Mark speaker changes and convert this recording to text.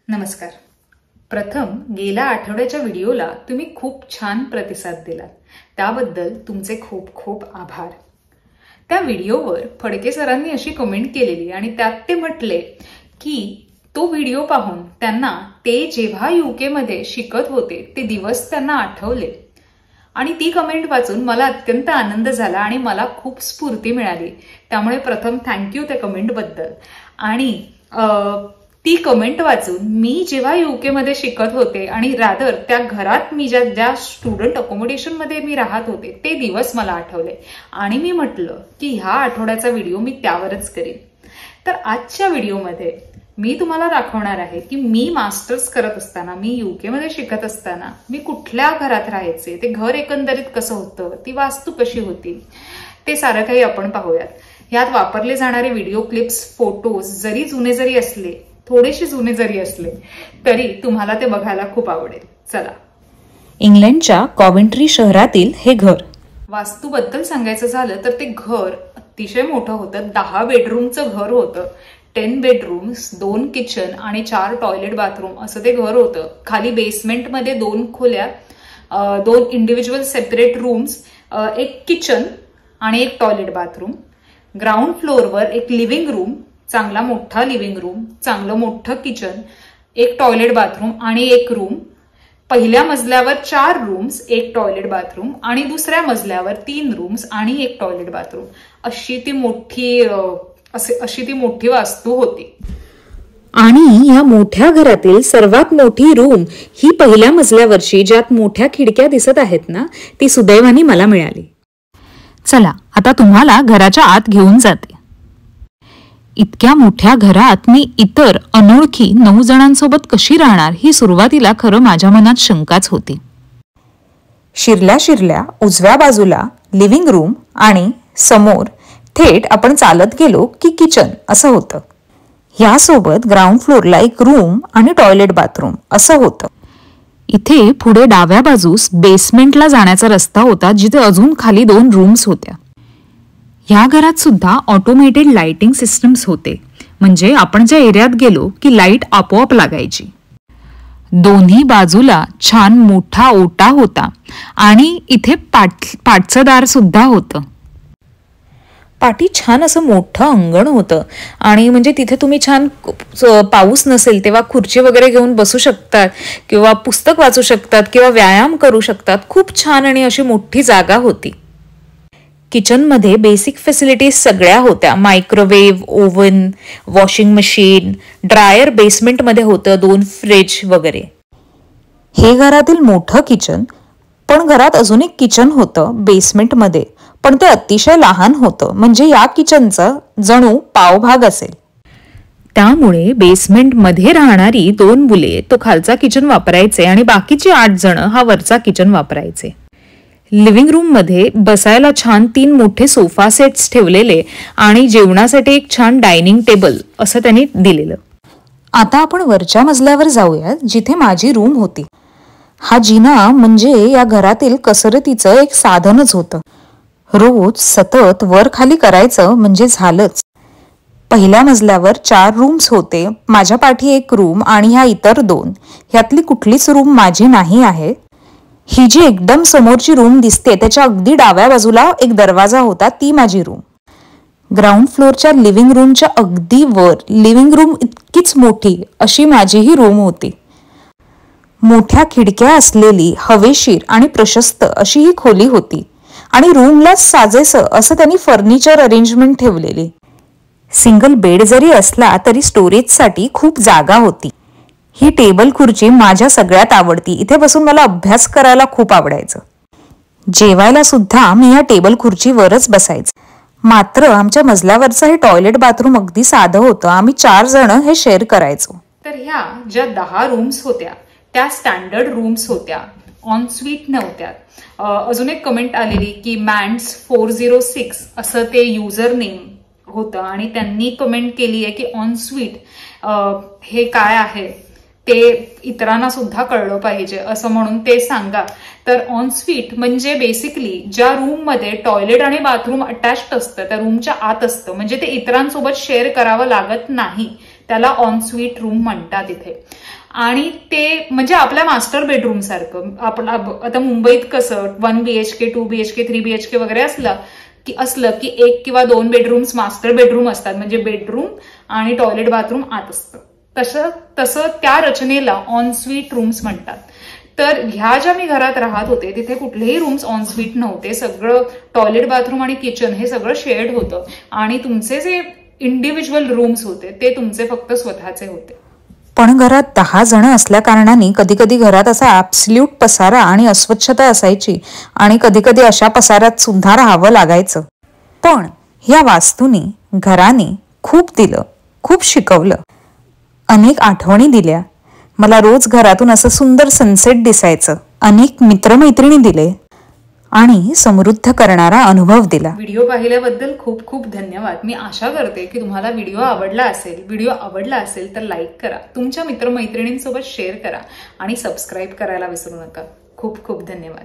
Speaker 1: नमस्कार. प्रथम गेल्या आठवड्याच्या व्हिडिओला तुम्ही खूप छान प्रतिसाद दिलात. त्याबद्दल तुमचे खूप खूप आभार. त्या व्हिडिओवर फडके सरांनी अशी कमेंट केलेली आणि त्यात ते म्हटले की तो व्हिडिओ पाहून त्यांना ते जेव्हा UK मध्ये शिकत होते ते दिवस त्यांना आठवले. आणि ती कमेंट वाचून मला अत्यंत आनंद झाला आणि मला खूप स्फूर्ती मिळाली. त्यामुळे प्रथम थँक्यू त्या कमेंटबद्दल. आणि ती कमेंट वाचून मी जेव्हा UK मध्ये शिकत होते आणि रादर त्या घरात मी ज्या स्टुडंट अकोमोडेशन मध्ये मी राहत होते ते दिवस मला आठवले आणि मी म्हटलं की ह्या आठवड्याचा व्हिडिओ मी त्यावरच करेन. तर आजच्या व्हिडिओमध्ये मी तुम्हाला दाखवणार आहे की मी मास्टर्स करत असताना, मी UK मध्ये शिकत असताना मी कुठल्या घरात राहायचे, ते घर एकंदरीत कसं होतं, ती वास्तू कशी होती, ते सारं काही आपण पाहूयात. ह्यात वापरले जाणारे व्हिडिओ क्लिप्स, फोटोज जरी जुने जरी असले, थोडेसे जुने जरी असले तरी तुम्हाला ते बघायला खूप आवडेल. चला.
Speaker 2: इंग्लंडच्या कॉव्हेंट्री शहरातील हे घर.
Speaker 1: वास्तूबद्दल सांगायचं झालं तर ते घर अतिशय मोठं होतं. 10 बेडरूमचं घर होतं. 10 बेडरूम्स, 2 किचन आणि 4 टॉयलेट बाथरूम असं ते घर होतं. खाली बेसमेंटमध्ये 2 खोल्या, 2 इंडिव्हिज्युअल सेपरेट रूम्स, 1 किचन आणि 1 टॉयलेट बाथरूम. ग्राउंड फ्लोअरवर एक लिव्हिंग रूम, चांगला मोठा लिव्हिंग रूम, चांगलं मोठं किचन, 1 टॉयलेट बाथरूम आणि 1 रूम. पहिल्या मजल्यावर 4 रूम्स, 1 टॉयलेट बाथरूम आणि दुसऱ्या मजल्यावर 3 रूम्स आणि 1 टॉयलेट बाथरूम. अशी ती मोठी वास्तू होती.
Speaker 2: आणि या मोठ्या घरातील सर्वात मोठी रूम ही पहिल्या मजल्यावरची, ज्यात मोठ्या खिडक्या दिसत आहेत ना, ती सुदैवाने मला मिळाली. चला आता तुम्हाला घराच्या आत घेऊन जाते. इतक्या मोठ्या घरात मी इतर अनोळखी 9 जणांसोबत कशी राहणार ही सुरुवातीला खरं माझ्या मनात शंकाच होती. शिरल्या उजव्या बाजूला लिव्हिंग रूम आणि समोर थेट आपण चालत गेलो की किचन असं होतं. यासोबत ग्राउंड फ्लोअरला 1 रूम आणि टॉयलेट बाथरूम असं होतं. इथे पुढे डाव्या बाजूस बेसमेंटला जाण्याचा रस्ता होता, जिथे अजून खाली 2 रूम्स होत्या. ह्या घरात सुद्धा ऑटोमेटेड लाइटिंग सिस्टम्स होते, म्हणजे आपण ज्या एरियात गेलो की लाईट आपोआप लागायची. दोन्ही बाजूला छान मोठा ओटा होता आणि इथे पाटचं दार सुद्धा होतं. पाठी छान असं मोठं अंगण होतं आणि म्हणजे तिथे तुम्ही छान, पाऊस नसेल तेव्हा खुर्ची वगैरे घेऊन बसू शकतात किंवा पुस्तक वाचू शकतात किंवा व्यायाम करू शकतात. खूप छान आणि अशी मोठी जागा होती. किचनमध्ये बेसिक फॅसिलिटीज सगळ्या होत्या. Microwave, oven, washing machine, dryer बेसमेंटमध्ये होतं, 2 फ्रिज वगैरे. हे घरातील मोठं किचन. पण घरात अजून एक किचन होतं बेसमेंटमध्ये, पण ते अतिशय लहान होतं, म्हणजे या किचनचं जणू पावभाग असेल. त्यामुळे बेसमेंटमध्ये राहणारी 2 मुले तो खालचा किचन वापरायचे आणि बाकीची 8 जण हा वरचा किचन वापरायचे. लिव्हिंग रूम मध्ये बसायला छान 3 मोठे सोफा सेट्स ठेवलेले आणि जेवणासाठी एक छान डायनिंग टेबल असं त्यांनी दिलेलं. आता आपण वरच्या मजल्यावर जाऊया, जिथे माझी रूम होती. हा जिना म्हणजे या घरातील कसरतीचं एक साधनच होतं. रोज सतत वर खाली करायचं म्हणजे झालंच. पहिल्या मजल्यावर 4 रूम्स होते. माझ्या पाठी 1 रूम आणि ह्या इतर 2. ह्यातली कुठलीच रूम माझी नाही आहे. ही जी एकदम समोरची रूम दिसते त्याच्या अगदी डाव्या बाजूला एक दरवाजा होता, ती माझी रूम. ग्राउंड फ्लोअरच्या लिव्हिंग रूमच्या अगदी वर लिव्हिंग रूम इतकीच मोठी अशी माझी ही रूम होती. मोठ्या खिडक्या असलेली, हवेशीर आणि प्रशस्त अशी ही खोली होती आणि रूमला साजेसं असं त्यांनी फर्निचर अरेंजमेंट ठेवलेली. सिंगल बेड जरी असला तरी स्टोरेजसाठी खूप जागा होती. ही टेबल खुर्ची माझ्या सगळ्यात आवडती. इथे बसून मला अभ्यास करायला खूप आवडायचं. जेवायला सुद्धा मी या टेबल खुर्चीवरच बसायचं. मात्र आमच्या मजल्यावरचं हे टॉयलेट बाथरूम अगदी साधं होतं. आम्ही 4 जण हे शेअर करायचो.
Speaker 1: तर ह्या ज्या 10 रूम्स होत्या त्या स्टँडर्ड रूम्स होत्या, ऑन स्वीट नव्हत्या. अजून एक कमेंट आलेली की मॅन्स 406 असं ते युजर नेम होतं आणि त्यांनी कमेंट केली आहे की ऑन स्वीट हे काय आहे ते इतरांना सुद्धा कळलं पाहिजे असं म्हणून ते सांगा. तर ऑन स्वीट म्हणजे बेसिकली ज्या रूम मध्ये टॉयलेट आणि बाथरूम अटॅच्ड असतं त्या रूमच्या आत असतं, म्हणजे ते इतरांसोबत शेअर करावं लागत नाही. त्याला ऑन स्वीट रूम म्हणतात इथे. आणि ते म्हणजे आपल्या मास्टर बेडरूम सारखं. आपण आता मुंबईत कसं 1 BHK 2 BHK 3 BHK वगैरे असलं की 1 किंवा 2 बेडरूम्स मास्टर बेडरूम असतात, म्हणजे बेडरूम आणि टॉयलेट बाथरूम आत असतं. तसं त्या रचनेला ऑन स्वीट रूम्स म्हणतात. तर ह्या ज्या मी घरात राहत होते तिथे कुठलेही रूम्स ऑन स्वीट नव्हते. सगळं टॉयलेट बाथरूम आणि किचन हे सगळं शेअर्ड होतं आणि तुमचे जे इंडिव्हिज्युअल रूम्स होते ते तुमचे फक्त स्वतःचे होते.
Speaker 2: पण घरात 10 जण असल्या कारणाने कधी कधी घरात असा ऍब्सल्यूट पसारा आणि अस्वच्छता असायची आणि कधी कधी अशा पसाऱ्यात सुद्धा राहावं लागायचं. पण ह्या वास्तूनी घराने खूप दिलं, खूप शिकवलं, अनेक आठवणी दिल्या. मला रोज घरातून असं सुंदर सनसेट दिसायचं. अनेक मित्रमैत्रिणी दिले आणि समृद्ध करणारा अनुभव दिला.
Speaker 1: व्हिडिओ पाहिल्याबद्दल खूप खूप धन्यवाद. मी आशा करते की तुम्हाला व्हिडिओ आवडला असेल तर लाईक करा, तुमच्या मित्रमैत्रिणींसोबत शेअर करा आणि सबस्क्राईब करायला विसरू नका. खूप खूप धन्यवाद.